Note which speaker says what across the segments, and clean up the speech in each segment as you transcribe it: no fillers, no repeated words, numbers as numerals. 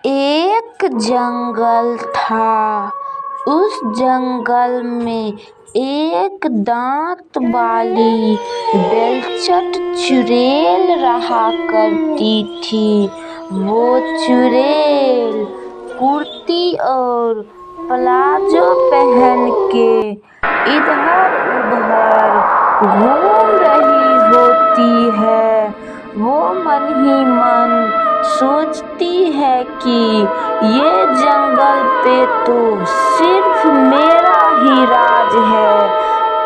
Speaker 1: एक जंगल था। उस जंगल में एक दांत वाली बेलचट चुड़ैल रहा करती थी। वो चुड़ैल कुर्ती और प्लाजो पहन के इधर-उधर घूम रही होती है। वो मन ही मन सोचती है कि ये जंगल पे तो सिर्फ मेरा ही राज है।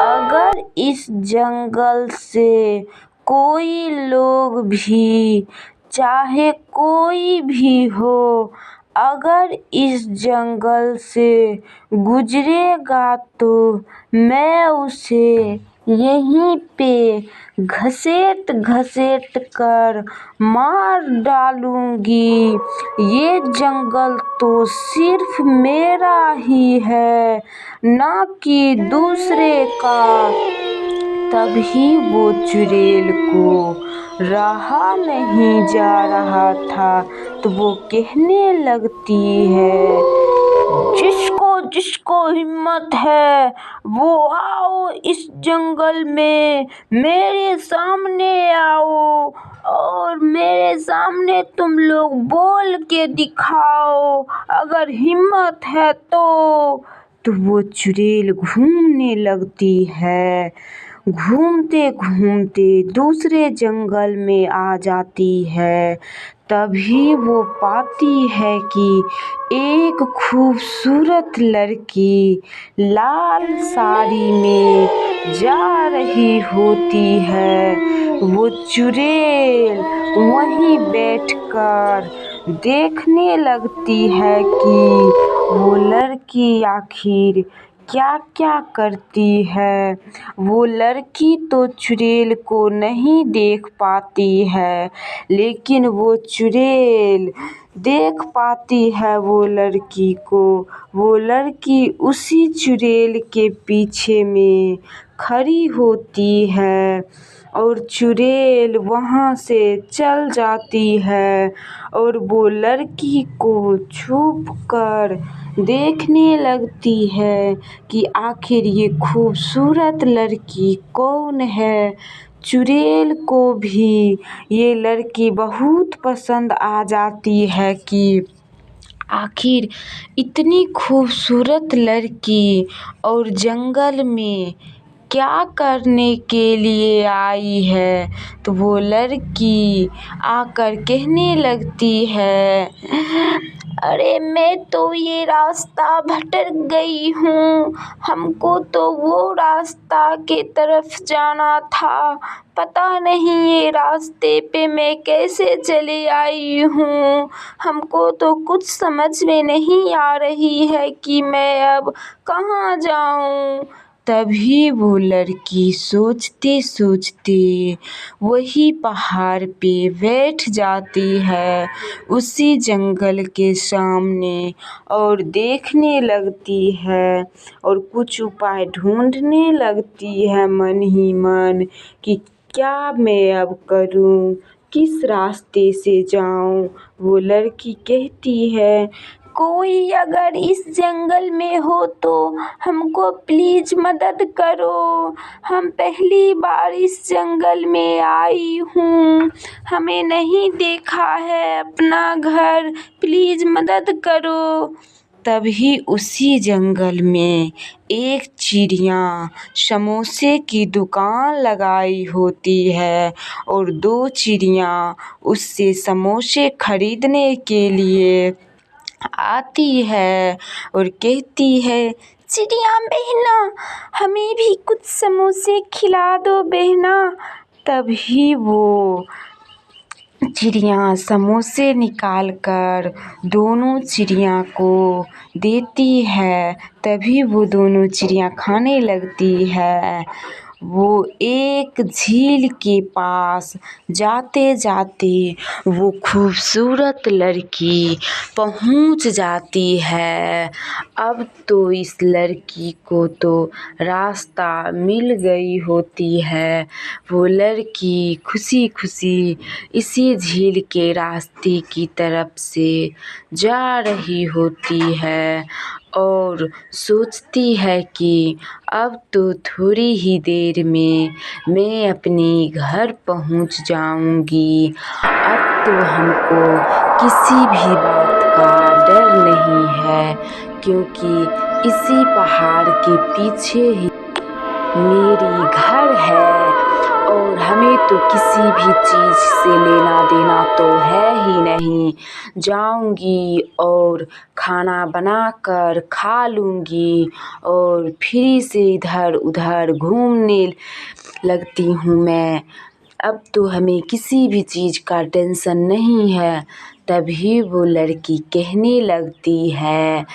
Speaker 1: अगर इस जंगल से कोई लोग भी, चाहे कोई भी हो, अगर इस जंगल से गुजरेगा तो मैं उसे यहीं पे घसीट कर मार डालूंगी। ये जंगल तो सिर्फ मेरा ही है, ना कि दूसरे का। तभी वो चुड़ैल को रहा नहीं जा रहा था तो वो कहने लगती है, जिसको हिम्मत है वो आओ इस जंगल में, मेरे सामने आओ और मेरे सामने तुम लोग बोल के दिखाओ अगर हिम्मत है तो वो चुड़ैल घूमने लगती है। घूमते घूमते दूसरे जंगल में आ जाती है। तभी वो पाती है कि एक खूबसूरत लड़की लाल साड़ी में जा रही होती है। वो चुड़ैल वहीं बैठकर देखने लगती है कि वो लड़की आखिर क्या क्या करती है। वो लड़की तो चुड़ैल को नहीं देख पाती है, लेकिन वो चुड़ैल देख पाती है वो लड़की को। वो लड़की उसी चुड़ैल के पीछे में खड़ी होती है और चुड़ैल वहाँ से चल जाती है और वो लड़की को छुप कर देखने लगती है कि आखिर ये खूबसूरत लड़की कौन है। चुड़ैल को भी ये लड़की बहुत पसंद आ जाती है कि आखिर इतनी खूबसूरत लड़की और जंगल में क्या करने के लिए आई है। तो वो लड़की आकर कहने लगती है, अरे मैं तो ये रास्ता भटक गई हूँ, हमको तो वो रास्ता के तरफ जाना था, पता नहीं ये रास्ते पे मैं कैसे चली आई हूँ। हमको तो कुछ समझ में नहीं आ रही है कि मैं अब कहाँ जाऊँ। तभी वो लड़की सोचते सोचते वही पहाड़ पे बैठ जाती है उसी जंगल के सामने और देखने लगती है और कुछ उपाय ढूंढने लगती है मन ही मन कि क्या मैं अब करूं, किस रास्ते से जाऊं। वो लड़की कहती है, कोई अगर इस जंगल में हो तो हमको प्लीज मदद करो, हम पहली बार इस जंगल में आई हूँ, हमें नहीं देखा है अपना घर, प्लीज मदद करो। तभी उसी जंगल में एक चिड़िया समोसे की दुकान लगाई होती है और दो चिड़िया उससे समोसे खरीदने के लिए आती है और कहती है, चिड़िया बहना हमें भी कुछ समोसे खिला दो बहना। तभी वो चिड़िया समोसे निकाल कर दोनों चिड़िया को देती है। तभी वो दोनों चिड़िया खाने लगती है वो एक झील के पास जाते जाते वो खूबसूरत लड़की पहुंच जाती है। अब तो इस लड़की को तो रास्ता मिल गई होती है। वो लड़की खुशी खुशी इसी झील के रास्ते की तरफ से जा रही होती है और सोचती है कि अब तो थोड़ी ही देर में मैं अपने घर पहुंच जाऊंगी। अब तो हमको किसी भी बात का डर नहीं है, क्योंकि इसी पहाड़ के पीछे ही मेरी घर है और हमें तो किसी भी चीज़ से लेना देना तो है ही नहीं। जाऊंगी और खाना बनाकर खा लूँगी और फिर से इधर उधर घूमने लगती हूँ मैं। अब तो हमें किसी भी चीज़ का टेंशन नहीं है। तभी वो लड़की कहने लगती है,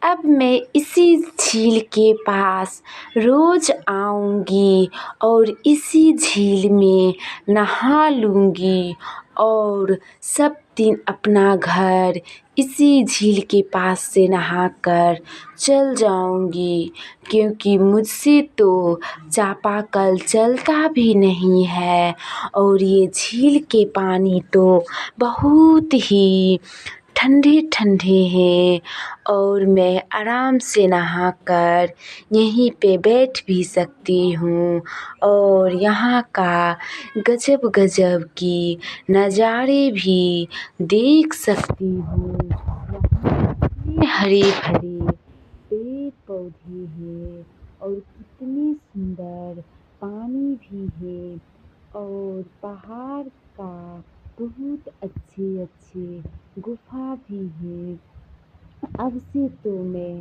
Speaker 1: अब मैं इसी झील के पास रोज़ आऊँगी और इसी झील में नहा लूँगी और सब दिन अपना घर इसी झील के पास से नहाकर चल जाऊँगी, क्योंकि मुझसे तो चापाकल चलता भी नहीं है और ये झील के पानी तो बहुत ही ठंडे ठंडे हैं और मैं आराम से नहाकर यहीं पे बैठ भी सकती हूँ और यहाँ का गजब गजब की नज़ारे भी देख सकती हूँ। कितने हरे भरे पेड़ पौधे हैं और कितने सुंदर पानी भी है और पहाड़ का बहुत अच्छे अच्छे गुफा भी है। अब से तो मैं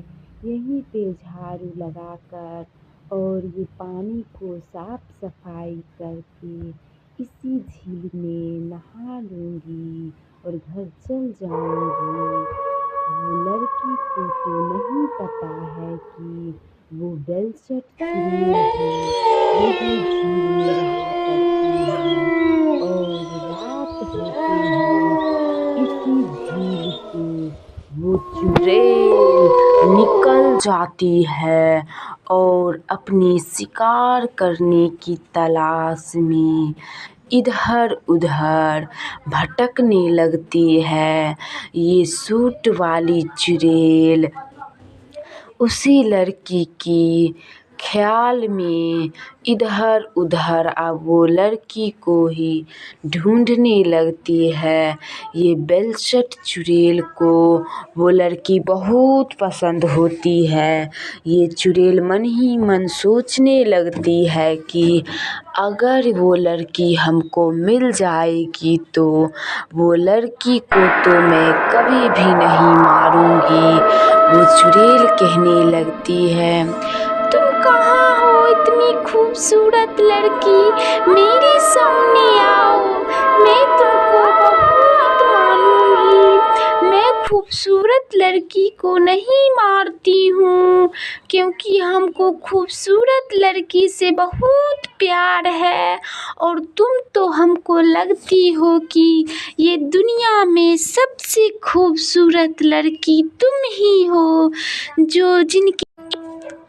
Speaker 1: यहीं पे झाड़ू लगाकर और ये पानी को साफ सफाई करके इसी झील में नहा लूँगी और घर चल जाऊँगी। वो लड़की को तो नहीं पता है कि वो बेलचट चुड़ैल है, यही झील में रहा करती है और रात होते ही इसी झील से वो चुड़ैल निकल जाती है और अपनी शिकार करने की तलाश में इधर उधर भटकने लगती है। ये सूट वाली चुड़ैल उसी लड़की की ख्याल में इधर उधर अब वो लड़की को ही ढूंढने लगती है। ये बेलचट चुड़ैल को वो लड़की बहुत पसंद होती है। ये चुड़ैल मन ही मन सोचने लगती है कि अगर वो लड़की हमको मिल जाएगी तो वो लड़की को तो मैं कभी भी नहीं मारूंगी। वो चुड़ैल कहने लगती है, तुम कहाँ हो इतनी खूबसूरत लड़की, मेरे सामने आओ, मैं तुमको बहुत मानूंगी। मैं खूबसूरत लड़की को नहीं मारती हूँ, क्योंकि हमको खूबसूरत लड़की से बहुत प्यार है और तुम तो हमको लगती हो कि ये दुनिया में सबसे खूबसूरत लड़की तुम ही हो, जो जिनके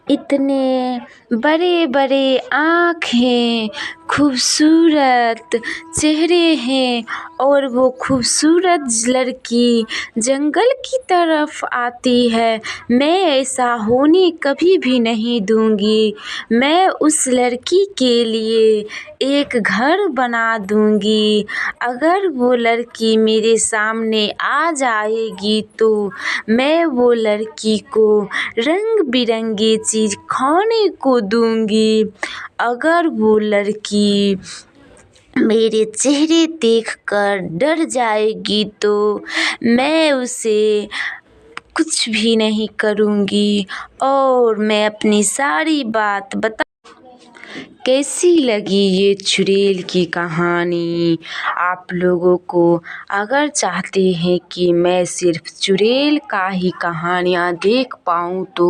Speaker 1: इतने बड़े बड़े आँख हैं, खूबसूरत चेहरे हैं और वो खूबसूरत लड़की जंगल की तरफ आती है। मैं ऐसा होने कभी भी नहीं दूंगी। मैं उस लड़की के लिए एक घर बना दूंगी। अगर वो लड़की मेरे सामने आ जाएगी तो मैं वो लड़की को रंग बिरंगी चीज़ खाने को दूंगी। अगर वो लड़की मेरे चेहरे देखकर डर जाएगी तो मैं उसे कुछ भी नहीं करूंगी और मैं अपनी सारी बात कैसी लगी ये चुड़ैल की कहानी। आप लोगों को अगर चाहते हैं कि मैं सिर्फ चुड़ैल का ही कहानियाँ देख पाऊँ तो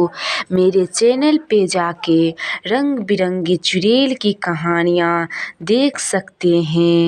Speaker 1: मेरे चैनल पे जाके रंग बिरंगी चुड़ैल की कहानियाँ देख सकते हैं।